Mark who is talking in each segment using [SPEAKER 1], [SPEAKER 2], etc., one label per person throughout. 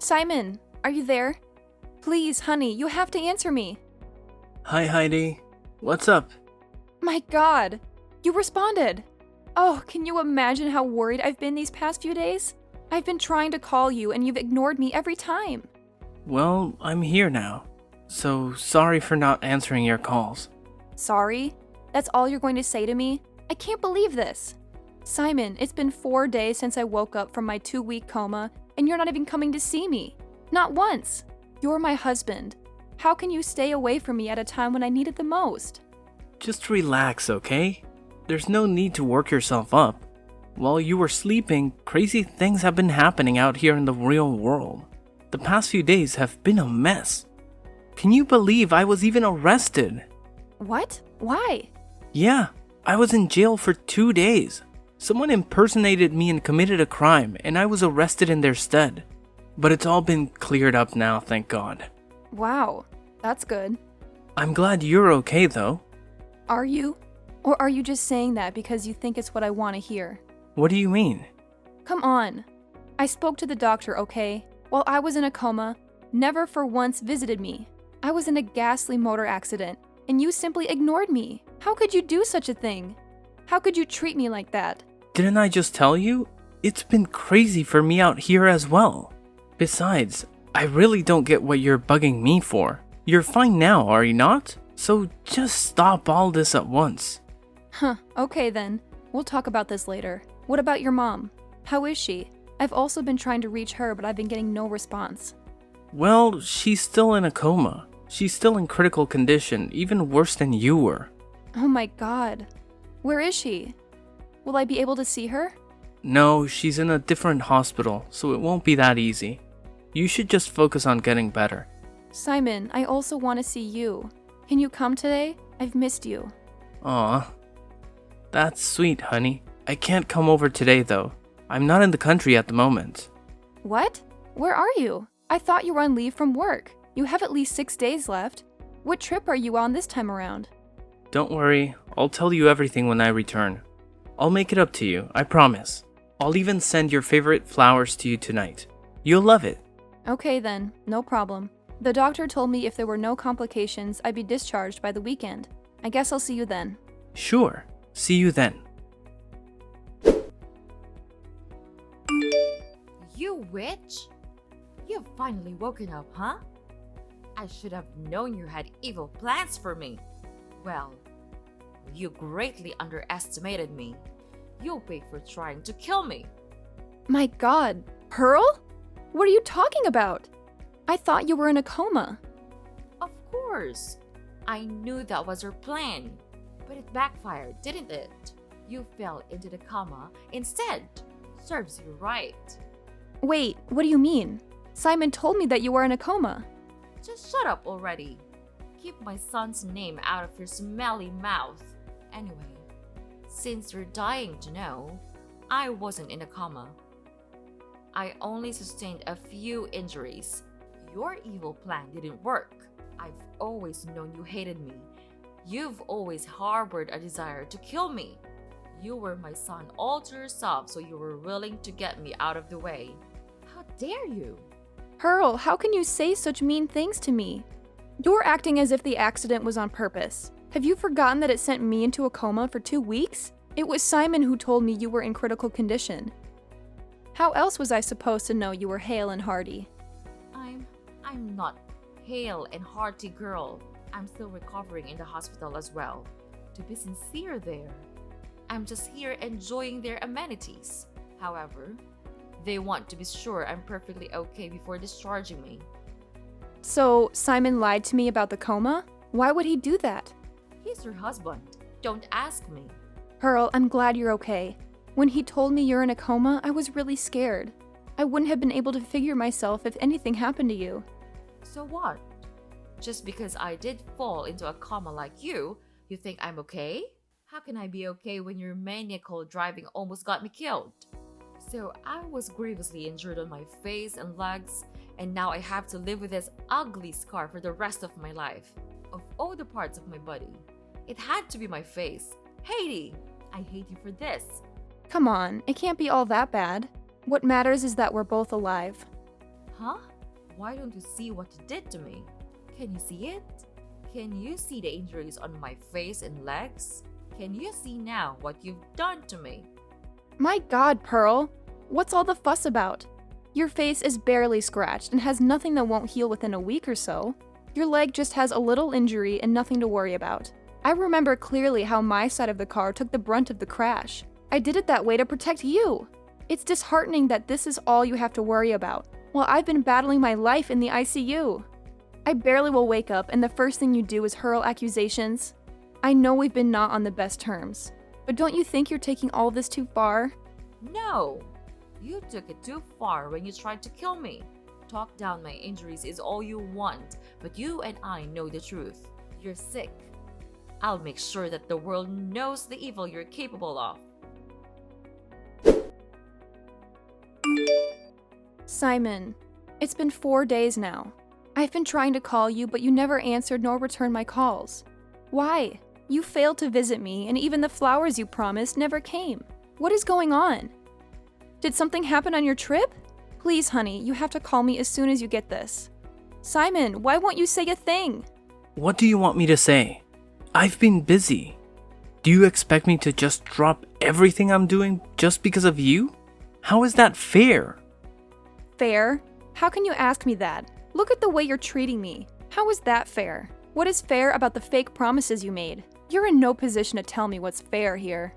[SPEAKER 1] Simon, are you there? Please, honey, you have to answer me.
[SPEAKER 2] Hi, Heidi. What's up?
[SPEAKER 1] My God, you responded. Oh, can you imagine how worried I've been these past few days? I've been trying to call you and you've ignored me every time.
[SPEAKER 2] Well, I'm here now. So sorry for not answering your calls.
[SPEAKER 1] Sorry? That's all you're going to say to me? I can't believe this. Simon, it's been 4 days since I woke up from my 2-week coma and you're not even coming to see me. Not once. You're my husband. How can you stay away from me at a time when I need it the most?
[SPEAKER 2] Just relax, okay? There's no need to work yourself up. While you were sleeping, crazy things have been happening out here in the real world. The past few days have been a mess. Can you believe I was even arrested?
[SPEAKER 1] What? Why?
[SPEAKER 2] Yeah, I was in jail for 2 days. Someone impersonated me and committed a crime, and I was arrested in their stead. But it's all been cleared up now, thank God.
[SPEAKER 1] Wow, that's good.
[SPEAKER 2] I'm glad you're okay, though.
[SPEAKER 1] Are you? Or are you just saying that because you think it's what I want to hear?
[SPEAKER 2] What do you mean?
[SPEAKER 1] Come on. I spoke to the doctor, okay? While I was in a coma, never for once visited me. I was in a ghastly motor accident, and you simply ignored me. How could you do such a thing? How could you treat me like that?
[SPEAKER 2] Didn't I just tell you? It's been crazy for me out here as well. Besides, I really don't get what you're bugging me for. You're fine now, are you not? So just stop all this at once.
[SPEAKER 1] Huh, okay then. We'll talk about this later. What about your mom? How is she? I've also been trying to reach her, but I've been getting no response.
[SPEAKER 2] Well, she's still in a coma. She's still in critical condition, even worse than you were.
[SPEAKER 1] Oh my God. Where is she? Will I be able to see her?
[SPEAKER 2] No, she's in a different hospital, so it won't be that easy. You should just focus on getting better.
[SPEAKER 1] Simon, I also want to see you. Can you come today? I've missed you.
[SPEAKER 2] Aw. That's sweet, honey. I can't come over today, though. I'm not in the country at the moment.
[SPEAKER 1] What? Where are you? I thought you were on leave from work. You have at least 6 days left. What trip are you on this time around?
[SPEAKER 2] Don't worry, I'll tell you everything when I return. I'll make it up to you, I promise. I'll even send your favorite flowers to you tonight. You'll love it.
[SPEAKER 1] Okay then, no problem. The doctor told me if there were no complications, I'd be discharged by the weekend. I guess I'll see you then.
[SPEAKER 2] Sure, see you then.
[SPEAKER 3] You witch? You've finally woken up, huh? I should have known you had evil plans for me. Well, you greatly underestimated me. You'll pay for trying to kill me.
[SPEAKER 1] My God, Pearl? What are you talking about? I thought you were in a coma.
[SPEAKER 3] Of course. I knew that was your plan. But it backfired, didn't it? You fell into the coma instead. Serves you right.
[SPEAKER 1] Wait, what do you mean? Simon told me that you were in a coma.
[SPEAKER 3] Just shut up already. Keep my son's name out of your smelly mouth. Anyway, since you're dying to know, I wasn't in a coma. I only sustained a few injuries. Your evil plan didn't work. I've always known you hated me. You've always harbored a desire to kill me. You were my son all to yourself, so you were willing to get me out of the way. How dare you?
[SPEAKER 1] Pearl, how can you say such mean things to me? You're acting as if the accident was on purpose. Have you forgotten that it sent me into a coma for 2 weeks? It was Simon who told me you were in critical condition. How else was I supposed to know you were hale and hearty?
[SPEAKER 3] I'm not hale and hearty, girl. I'm still recovering in the hospital as well. To be sincere there, I'm just here enjoying their amenities. However, they want to be sure I'm perfectly okay before discharging me.
[SPEAKER 1] So, Simon lied to me about the coma? Why would he do that?
[SPEAKER 3] He's your husband. Don't ask me.
[SPEAKER 1] Pearl, I'm glad you're okay. When he told me you're in a coma, I was really scared. I wouldn't have been able to figure myself if anything happened to you.
[SPEAKER 3] So what? Just because I did fall into a coma like you think I'm okay? How can I be okay when your maniacal driving almost got me killed? So I was grievously injured on my face and legs, and now I have to live with this ugly scar for the rest of my life. Of all the parts of my body, it had to be my face. Haiti, I hate you for this.
[SPEAKER 1] Come on, it can't be all that bad. What matters is that we're both alive.
[SPEAKER 3] Huh? Why don't you see what you did to me? Can you see it? Can you see the injuries on my face and legs? Can you see now what you've done to me?
[SPEAKER 1] My God, Pearl. What's all the fuss about? Your face is barely scratched and has nothing that won't heal within a week or so. Your leg just has a little injury and nothing to worry about. I remember clearly how my side of the car took the brunt of the crash. I did it that way to protect you. It's disheartening that this is all you have to worry about, while I've been battling my life in the ICU. I barely will wake up and the first thing you do is hurl accusations. I know we've been not on the best terms, but don't you think you're taking all this too far?
[SPEAKER 3] No! You took it too far when you tried to kill me. Talk down my injuries is all you want, but you and I know the truth. You're sick. I'll make sure that the world knows the evil you're capable of.
[SPEAKER 1] Simon, it's been 4 days now. I've been trying to call you, but you never answered nor returned my calls. Why? You failed to visit me, and even the flowers you promised never came. What is going on? Did something happen on your trip? Please, honey, you have to call me as soon as you get this. Simon, why won't you say a thing?
[SPEAKER 2] What do you want me to say? I've been busy. Do you expect me to just drop everything I'm doing just because of you? How is that fair?
[SPEAKER 1] Fair? How can you ask me that? Look at the way you're treating me. How is that fair? What is fair about the fake promises you made? You're in no position to tell me what's fair here.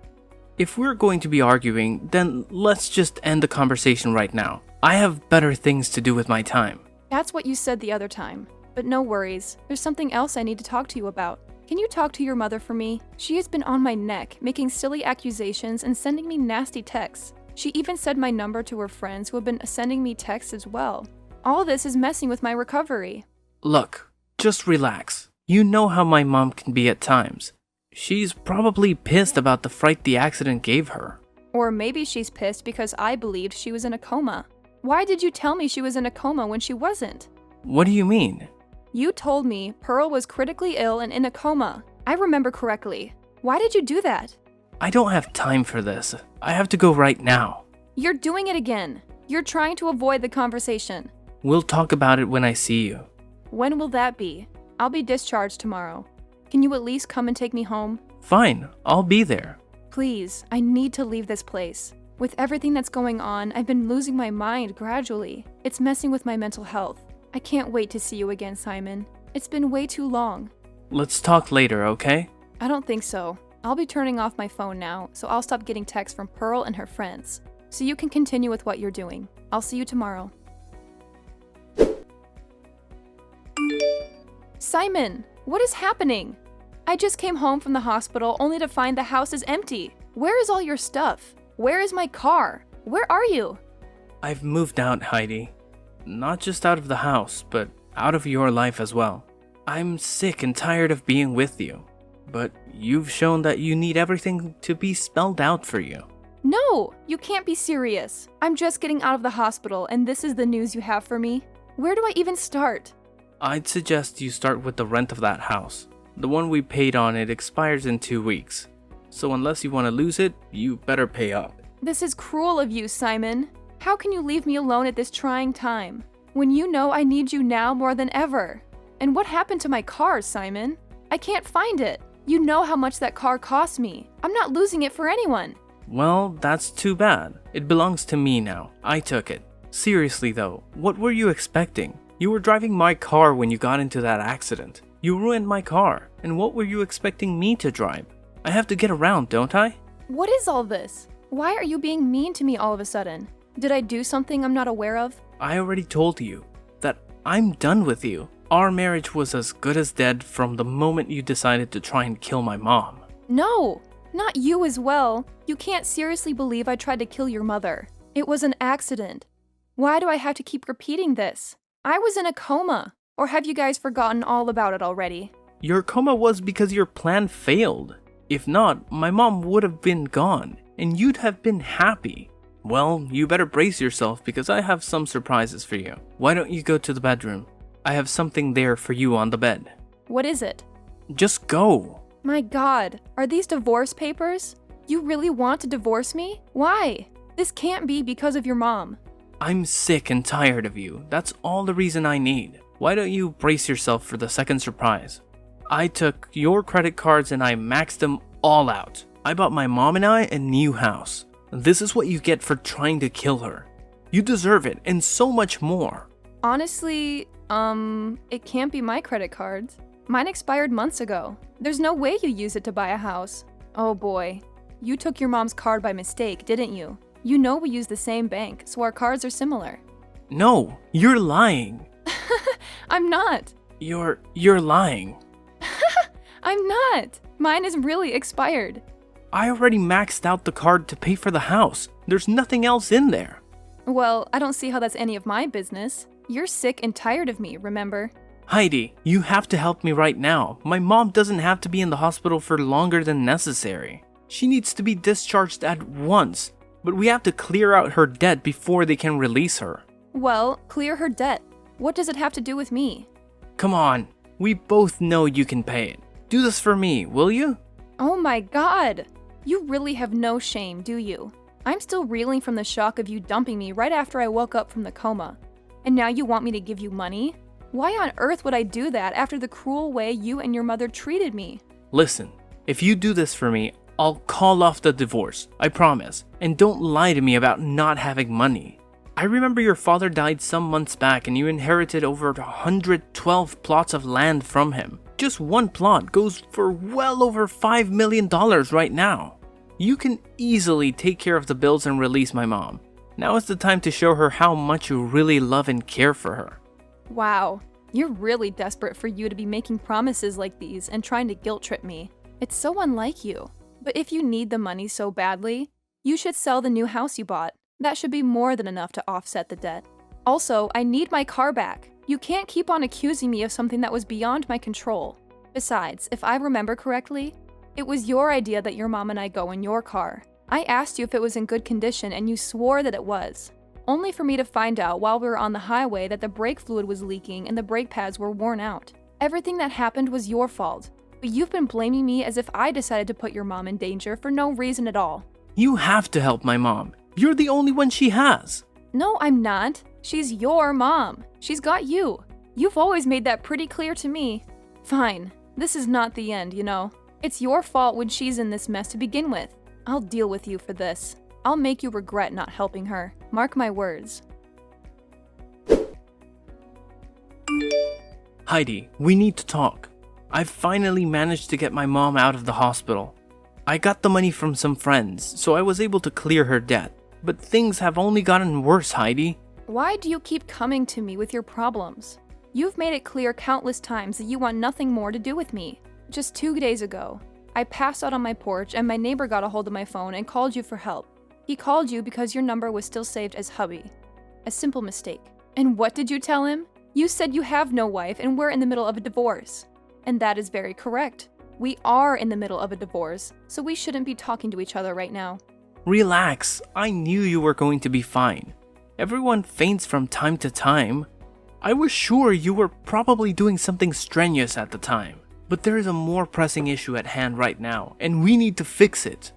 [SPEAKER 2] If we're going to be arguing, then let's just end the conversation right now. I have better things to do with my time.
[SPEAKER 1] That's what you said the other time. But no worries, there's something else I need to talk to you about. Can you talk to your mother for me? She has been on my neck, making silly accusations and sending me nasty texts. She even said my number to her friends who have been sending me texts as well. All this is messing with my recovery.
[SPEAKER 2] Look, just relax. You know how my mom can be at times. She's probably pissed about the fright the accident gave her.
[SPEAKER 1] Or maybe she's pissed because I believed she was in a coma. Why did you tell me she was in a coma when she wasn't?
[SPEAKER 2] What do you mean?
[SPEAKER 1] You told me Pearl was critically ill and in a coma. I remember correctly. Why did you do that?
[SPEAKER 2] I don't have time for this. I have to go right now.
[SPEAKER 1] You're doing it again. You're trying to avoid the conversation.
[SPEAKER 2] We'll talk about it when I see you.
[SPEAKER 1] When will that be? I'll be discharged tomorrow. Can you at least come and take me home?
[SPEAKER 2] Fine, I'll be there.
[SPEAKER 1] Please, I need to leave this place. With everything that's going on, I've been losing my mind gradually. It's messing with my mental health. I can't wait to see you again, Simon. It's been way too long.
[SPEAKER 2] Let's talk later, okay?
[SPEAKER 1] I don't think so. I'll be turning off my phone now, so I'll stop getting texts from Pearl and her friends. So you can continue with what you're doing. I'll see you tomorrow. Simon, what is happening? I just came home from the hospital only to find the house is empty. Where is all your stuff? Where is my car? Where are you?
[SPEAKER 2] I've moved out, Heidi. Not just out of the house, but out of your life as well. I'm sick and tired of being with you. But you've shown that you need everything to be spelled out for you.
[SPEAKER 1] No, you can't be serious. I'm just getting out of the hospital and this is the news you have for me? Where do I even start?
[SPEAKER 2] I'd suggest you start with the rent of that house. The one we paid on it expires in 2 weeks. So unless you want to lose it, you better pay up.
[SPEAKER 1] This is cruel of you, Simon. How can you leave me alone at this trying time, when you know I need you now more than ever? And what happened to my car, Simon? I can't find it. You know how much that car cost me. I'm not losing it for anyone.
[SPEAKER 2] Well, that's too bad. It belongs to me now. I took it. Seriously though, what were you expecting? You were driving my car when you got into that accident. You ruined my car, and what were you expecting me to drive? I have to get around, don't I?
[SPEAKER 1] What is all this? Why are you being mean to me all of a sudden? Did I do something I'm not aware of?
[SPEAKER 2] I already told you that I'm done with you. Our marriage was as good as dead from the moment you decided to try and kill my mom.
[SPEAKER 1] No, not you as well. You can't seriously believe I tried to kill your mother. It was an accident. Why do I have to keep repeating this? I was in a coma. Or have you guys forgotten all about it already?
[SPEAKER 2] Your coma was because your plan failed. If not, my mom would have been gone, and you'd have been happy. Well, you better brace yourself because I have some surprises for you. Why don't you go to the bedroom? I have something there for you on the bed.
[SPEAKER 1] What is it?
[SPEAKER 2] Just go.
[SPEAKER 1] My God, are these divorce papers? You really want to divorce me? Why? This can't be because of your mom.
[SPEAKER 2] I'm sick and tired of you. That's all the reason I need. Why don't you brace yourself for the second surprise? I took your credit cards and I maxed them all out. I bought my mom and I a new house. This is what you get for trying to kill her. You deserve it and so much more.
[SPEAKER 1] Honestly, it can't be my credit cards. Mine expired months ago. There's no way you used it to buy a house. Oh boy. You took your mom's card by mistake, didn't you? You know we use the same bank, so our cards are similar.
[SPEAKER 2] No, you're lying.
[SPEAKER 1] I'm not.
[SPEAKER 2] You're lying.
[SPEAKER 1] I'm not. Mine is really expired.
[SPEAKER 2] I already maxed out the card to pay for the house. There's nothing else in there.
[SPEAKER 1] Well, I don't see how that's any of my business. You're sick and tired of me, remember?
[SPEAKER 2] Heidi, you have to help me right now. My mom doesn't have to be in the hospital for longer than necessary. She needs to be discharged at once, but we have to clear out her debt before they can release her.
[SPEAKER 1] Well, clear her debt. What does it have to do with me?
[SPEAKER 2] Come on, we both know you can pay it. Do this for me, will you?
[SPEAKER 1] Oh my god! You really have no shame, do you? I'm still reeling from the shock of you dumping me right after I woke up from the coma. And now you want me to give you money? Why on earth would I do that after the cruel way you and your mother treated me?
[SPEAKER 2] Listen, if you do this for me, I'll call off the divorce, I promise. And don't lie to me about not having money. I remember your father died some months back and you inherited over 112 plots of land from him. Just one plot goes for well over $5 million right now. You can easily take care of the bills and release my mom. Now is the time to show her how much you really love and care for her.
[SPEAKER 1] Wow, you're really desperate for you to be making promises like these and trying to guilt trip me. It's so unlike you. But if you need the money so badly, you should sell the new house you bought. That should be more than enough to offset the debt. Also, I need my car back. You can't keep on accusing me of something that was beyond my control. Besides, if I remember correctly, it was your idea that your mom and I go in your car. I asked you if it was in good condition and you swore that it was. Only for me to find out while we were on the highway that the brake fluid was leaking and the brake pads were worn out. Everything that happened was your fault. But you've been blaming me as if I decided to put your mom in danger for no reason at all.
[SPEAKER 2] You have to help my mom. You're the only one she has.
[SPEAKER 1] No, I'm not. She's your mom. She's got you. You've always made that pretty clear to me. Fine. This is not the end, you know. It's your fault when she's in this mess to begin with. I'll deal with you for this. I'll make you regret not helping her. Mark my words.
[SPEAKER 2] Heidi, we need to talk. I've finally managed to get my mom out of the hospital. I got the money from some friends, so I was able to clear her debt. But things have only gotten worse, Heidi.
[SPEAKER 1] Why do you keep coming to me with your problems? You've made it clear countless times that you want nothing more to do with me. Just 2 days ago, I passed out on my porch and my neighbor got a hold of my phone and called you for help. He called you because your number was still saved as Hubby. A simple mistake. And what did you tell him? You said you have no wife and we're in the middle of a divorce. And that is very correct. We are in the middle of a divorce, so we shouldn't be talking to each other right now.
[SPEAKER 2] Relax, I knew you were going to be fine. Everyone faints from time to time. I was sure you were probably doing something strenuous at the time. But there is a more pressing issue at hand right now, and we need to fix it.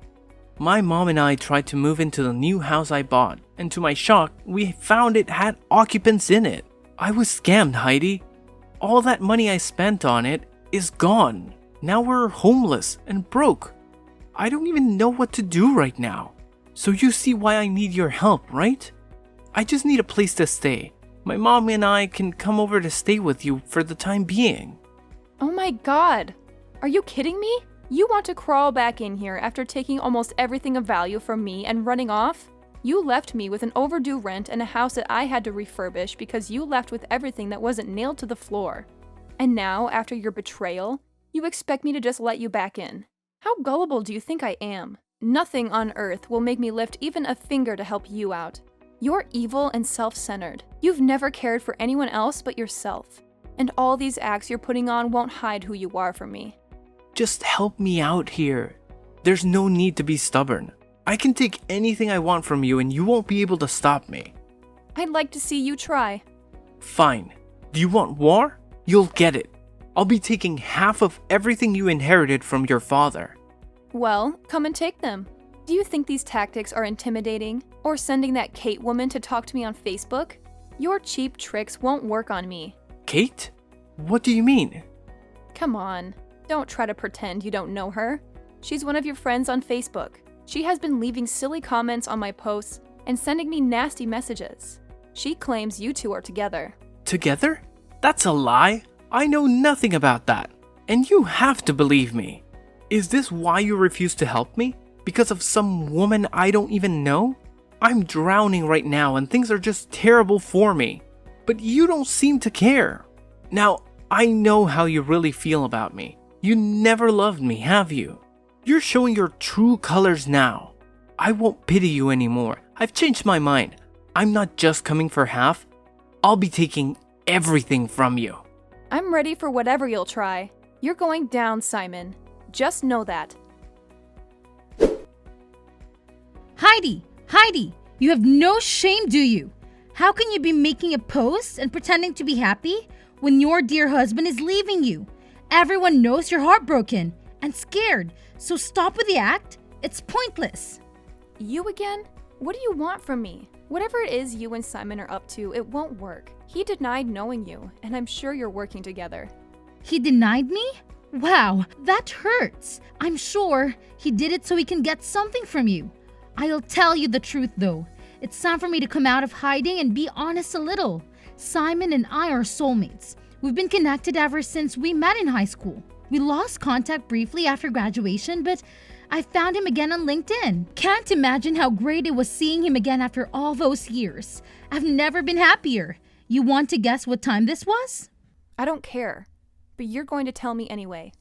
[SPEAKER 2] My mom and I tried to move into the new house I bought, and to my shock, we found it had occupants in it. I was scammed, Heidi. All that money I spent on it is gone. Now we're homeless and broke. I don't even know what to do right now. So you see why I need your help, right? I just need a place to stay. My mom and I can come over to stay with you for the time being.
[SPEAKER 1] Oh my god! Are you kidding me? You want to crawl back in here after taking almost everything of value from me and running off? You left me with an overdue rent and a house that I had to refurbish because you left with everything that wasn't nailed to the floor. And now, after your betrayal, you expect me to just let you back in. How gullible do you think I am? Nothing on earth will make me lift even a finger to help you out. You're evil and self-centered. You've never cared for anyone else but yourself. And all these acts you're putting on won't hide who you are from me.
[SPEAKER 2] Just help me out here. There's no need to be stubborn. I can take anything I want from you and you won't be able to stop me.
[SPEAKER 1] I'd like to see you try.
[SPEAKER 2] Fine. Do you want war? You'll get it. I'll be taking half of everything you inherited from your father.
[SPEAKER 1] Well, come and take them. Do you think these tactics are intimidating? Or sending that Kate woman to talk to me on Facebook? Your cheap tricks won't work on me.
[SPEAKER 2] Kate? What do you mean?
[SPEAKER 1] Come on, don't try to pretend you don't know her. She's one of your friends on Facebook. She has been leaving silly comments on my posts and sending me nasty messages. She claims you two are together.
[SPEAKER 2] Together? That's a lie. I know nothing about that. And you have to believe me. Is this why you refuse to help me? Because of some woman I don't even know? I'm drowning right now and things are just terrible for me. But you don't seem to care. Now, I know how you really feel about me. You never loved me, have you? You're showing your true colors now. I won't pity you anymore. I've changed my mind. I'm not just coming for half. I'll be taking everything from you.
[SPEAKER 1] I'm ready for whatever you'll try. You're going down, Simon. Just know that.
[SPEAKER 4] Heidi, you have no shame, do you? How can you be making a post and pretending to be happy when your dear husband is leaving you? Everyone knows you're heartbroken and scared, so stop with the act. It's pointless.
[SPEAKER 1] You again? What do you want from me? Whatever it is you and Simon are up to, it won't work. He denied knowing you, and I'm sure you're working together.
[SPEAKER 4] He denied me? Wow, that hurts. I'm sure he did it so he can get something from you. I'll tell you the truth though. It's time for me to come out of hiding and be honest a little. Simon and I are soulmates. We've been connected ever since we met in high school. We lost contact briefly after graduation, but I found him again on LinkedIn. Can't imagine how great it was seeing him again after all those years. I've never been happier. You want to guess what time this was?
[SPEAKER 1] I don't care, but you're going to tell me anyway.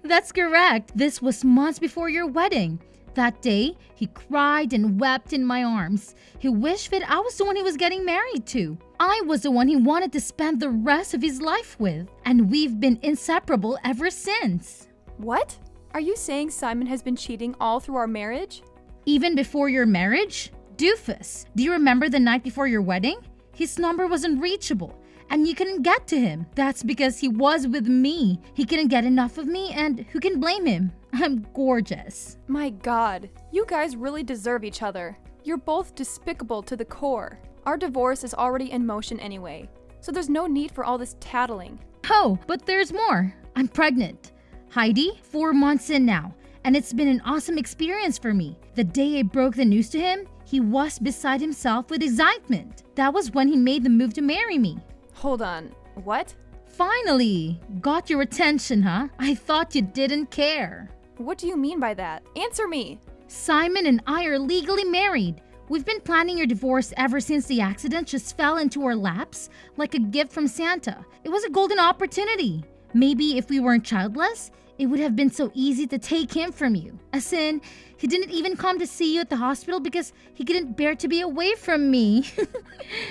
[SPEAKER 4] That's correct. This was months before your wedding. That day, he cried and wept in my arms. He wished that I was the one he was getting married to. I was the one he wanted to spend the rest of his life with. And we've been inseparable ever since.
[SPEAKER 1] What? Are you saying Simon has been cheating all through our marriage?
[SPEAKER 4] Even before your marriage? Doofus, do you remember the night before your wedding? His number was unreachable, and you couldn't get to him. That's because he was with me. He couldn't get enough of me, and who can blame him? I'm gorgeous.
[SPEAKER 1] My God, you guys really deserve each other. You're both despicable to the core. Our divorce is already in motion anyway, so there's no need for all this tattling.
[SPEAKER 4] Oh, but there's more. I'm pregnant. Heidi, 4 months in now, and it's been an awesome experience for me. The day I broke the news to him, he was beside himself with excitement. That was when he made the move to marry me.
[SPEAKER 1] Hold on, what?
[SPEAKER 4] Finally! Got your attention, huh? I thought you didn't care.
[SPEAKER 1] What do you mean by that? Answer me!
[SPEAKER 4] Simon and I are legally married. We've been planning your divorce ever since the accident just fell into our laps like a gift from Santa. It was a golden opportunity. Maybe if we weren't childless, it would have been so easy to take him from you. As in, he didn't even come to see you at the hospital because he couldn't bear to be away from me.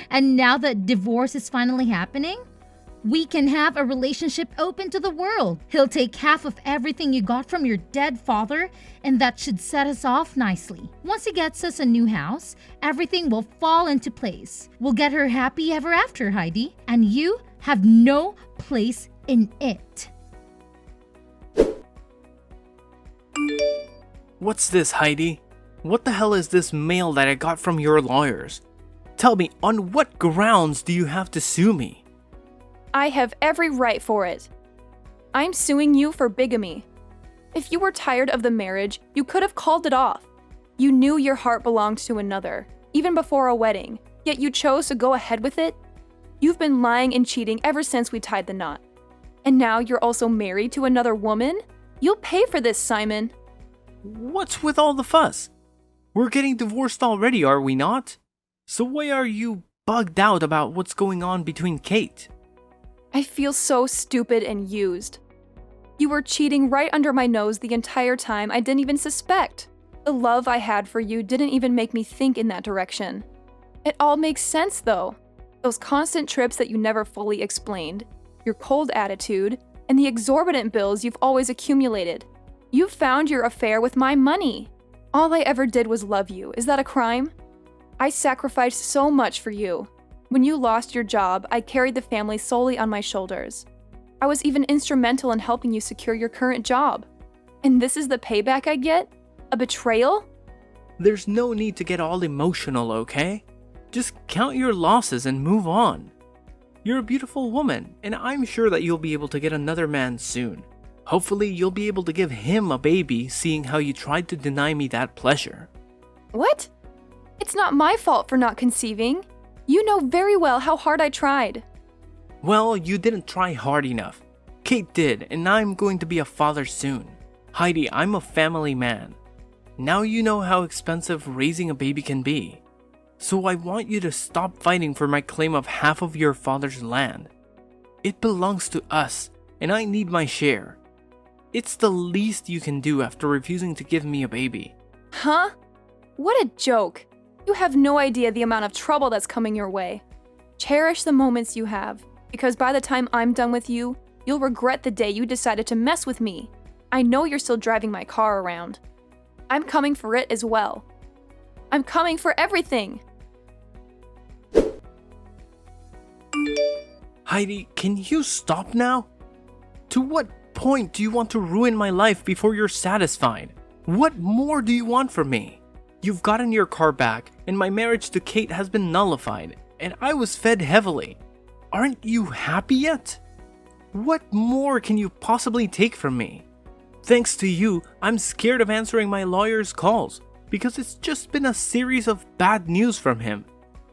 [SPEAKER 4] And now that divorce is finally happening, we can have a relationship open to the world. He'll take half of everything you got from your dead father, and that should set us off nicely. Once he gets us a new house, everything will fall into place. We'll get her happy ever after, Heidi, and you have no place in it.
[SPEAKER 2] What's this, Heidi? What the hell is this mail that I got from your lawyers? Tell me, on what grounds do you have to sue me?
[SPEAKER 1] I have every right for it. I'm suing you for bigamy. If you were tired of the marriage, you could have called it off. You knew your heart belonged to another, even before a wedding, yet you chose to go ahead with it. You've been lying and cheating ever since we tied the knot. And now you're also married to another woman? You'll pay for this, Simon.
[SPEAKER 2] What's with all the fuss? We're getting divorced already, are we not? So why are you bugged out about what's going on between Kate?
[SPEAKER 1] I feel so stupid and used. You were cheating right under my nose the entire time I didn't even suspect. The love I had for you didn't even make me think in that direction. It all makes sense though. Those constant trips that you never fully explained, your cold attitude, and the exorbitant bills you've always accumulated. You found your affair with my money. All I ever did was love you. Is that a crime? I sacrificed so much for you. When you lost your job, I carried the family solely on my shoulders. I was even instrumental in helping you secure your current job. And this is the payback I get? A betrayal?
[SPEAKER 2] There's no need to get all emotional, okay? Just count your losses and move on. You're a beautiful woman, and I'm sure that you'll be able to get another man soon. Hopefully, you'll be able to give him a baby, seeing how you tried to deny me that pleasure.
[SPEAKER 1] What? It's not my fault for not conceiving. You know very well how hard I tried.
[SPEAKER 2] Well, you didn't try hard enough. Kate did, and I'm going to be a father soon. Heidi, I'm a family man. Now you know how expensive raising a baby can be. So I want you to stop fighting for my claim of half of your father's land. It belongs to us, and I need my share. It's the least you can do after refusing to give me a baby.
[SPEAKER 1] Huh? What a joke. You have no idea the amount of trouble that's coming your way. Cherish the moments you have, because by the time I'm done with you, you'll regret the day you decided to mess with me. I know you're still driving my car around. I'm coming for it as well. I'm coming for everything.
[SPEAKER 2] Heidi, can you stop now? To what point do you want to ruin my life before you're satisfied? What more do you want from me? You've gotten your car back, and my marriage to Kate has been nullified, and I was fed heavily. Aren't you happy yet? What more can you possibly take from me? Thanks to you, I'm scared of answering my lawyer's calls, because it's just been a series of bad news from him.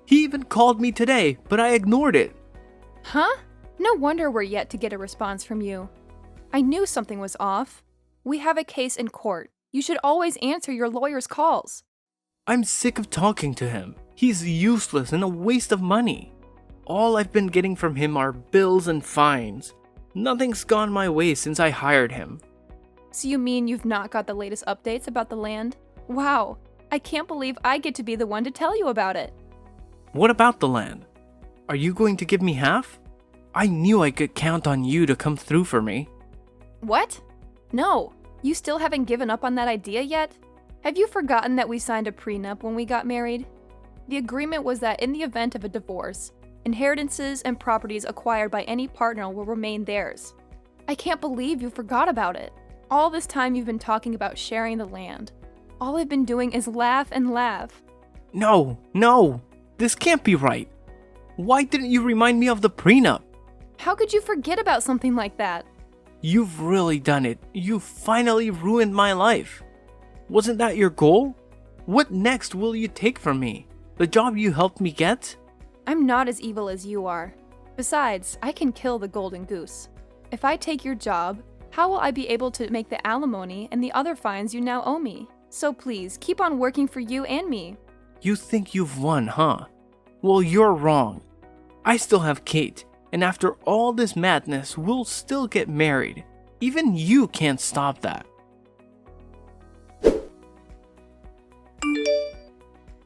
[SPEAKER 2] He even called me today, but I ignored it.
[SPEAKER 1] Huh? No wonder we're yet to get a response from you. I knew something was off. We have a case in court. You should always answer your lawyer's calls.
[SPEAKER 2] I'm sick of talking to him. He's useless and a waste of money. All I've been getting from him are bills and fines. Nothing's gone my way since I hired him.
[SPEAKER 1] So you mean you've not got the latest updates about the land? Wow, I can't believe I get to be the one to tell you about it.
[SPEAKER 2] What about the land? Are you going to give me half? I knew I could count on you to come through for me.
[SPEAKER 1] What? No, you still haven't given up on that idea yet? Have you forgotten that we signed a prenup when we got married? The agreement was that in the event of a divorce, inheritances and properties acquired by any partner will remain theirs. I can't believe you forgot about it. All this time you've been talking about sharing the land. All I've been doing is laugh and laugh.
[SPEAKER 2] No, this can't be right. Why didn't you remind me of the prenup?
[SPEAKER 1] How could you forget about something like that?
[SPEAKER 2] You've really done it. You finally ruined my life. Wasn't that your goal? What next will you take from me? The job you helped me get?
[SPEAKER 1] I'm not as evil as you are. Besides, I can kill the golden goose. If I take your job, how will I be able to make the alimony and the other fines you now owe me? So please, keep on working for you and me.
[SPEAKER 2] You think you've won, huh? Well, you're wrong. I still have Kate, and after all this madness, we'll still get married. Even you can't stop that.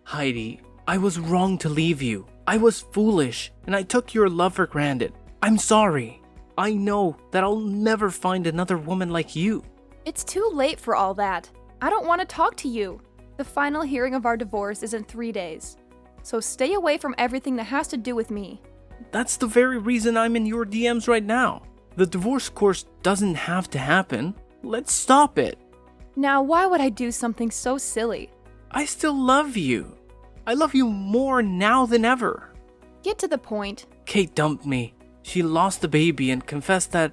[SPEAKER 2] Heidi, I was wrong to leave you. I was foolish, and I took your love for granted. I'm sorry. I know that I'll never find another woman like you.
[SPEAKER 1] It's too late for all that. I don't want to talk to you. The final hearing of our divorce is in 3 days. So stay away from everything that has to do with me.
[SPEAKER 2] That's the very reason I'm in your DMs right now. The divorce course doesn't have to happen. Let's stop it.
[SPEAKER 1] Now, why would I do something so silly?
[SPEAKER 2] I still love you. I love you more now than ever.
[SPEAKER 1] Get to the point.
[SPEAKER 2] Kate dumped me. She lost the baby and confessed that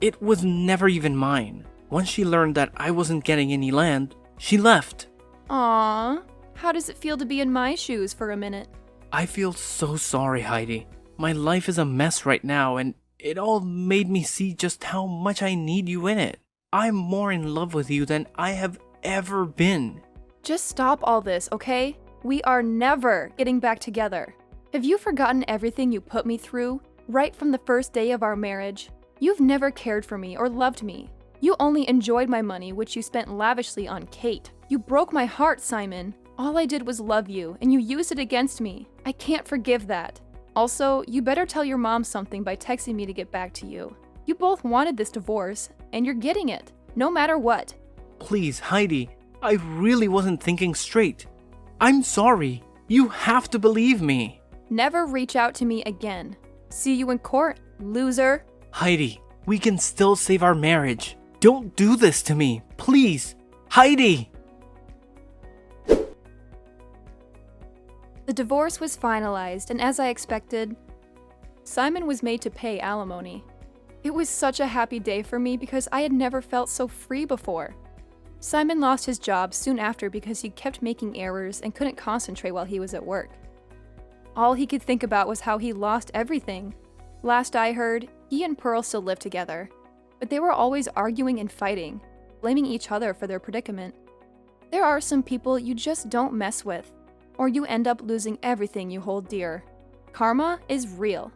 [SPEAKER 2] it was never even mine. Once she learned that I wasn't getting any land, she left.
[SPEAKER 1] Aww. How does it feel to be in my shoes for a minute?
[SPEAKER 2] I feel so sorry, Heidi. My life is a mess right now, and it all made me see just how much I need you in it. I'm more in love with you than I have ever been.
[SPEAKER 1] Just stop all this, okay? We are never getting back together. Have you forgotten everything you put me through, right from the first day of our marriage? You've never cared for me or loved me. You only enjoyed my money, which you spent lavishly on Kate. You broke my heart, Simon. All I did was love you, and you used it against me. I can't forgive that. Also, you better tell your mom something by texting me to get back to you. You both wanted this divorce, and you're getting it, no matter what.
[SPEAKER 2] Please, Heidi, I really wasn't thinking straight. I'm sorry. You have to believe me.
[SPEAKER 1] Never reach out to me again. See you in court, loser.
[SPEAKER 2] Heidi, we can still save our marriage. Don't do this to me, please. Heidi!
[SPEAKER 1] divorce was finalized, and as I expected, Simon was made to pay alimony. It was such a happy day for me because I had never felt so free before. Simon lost his job soon after because he kept making errors and couldn't concentrate while he was at work. All he could think about was how he lost everything. Last I heard, he and Pearl still lived together, but they were always arguing and fighting, blaming each other for their predicament. There are some people you just don't mess with, or you end up losing everything you hold dear. Karma is real.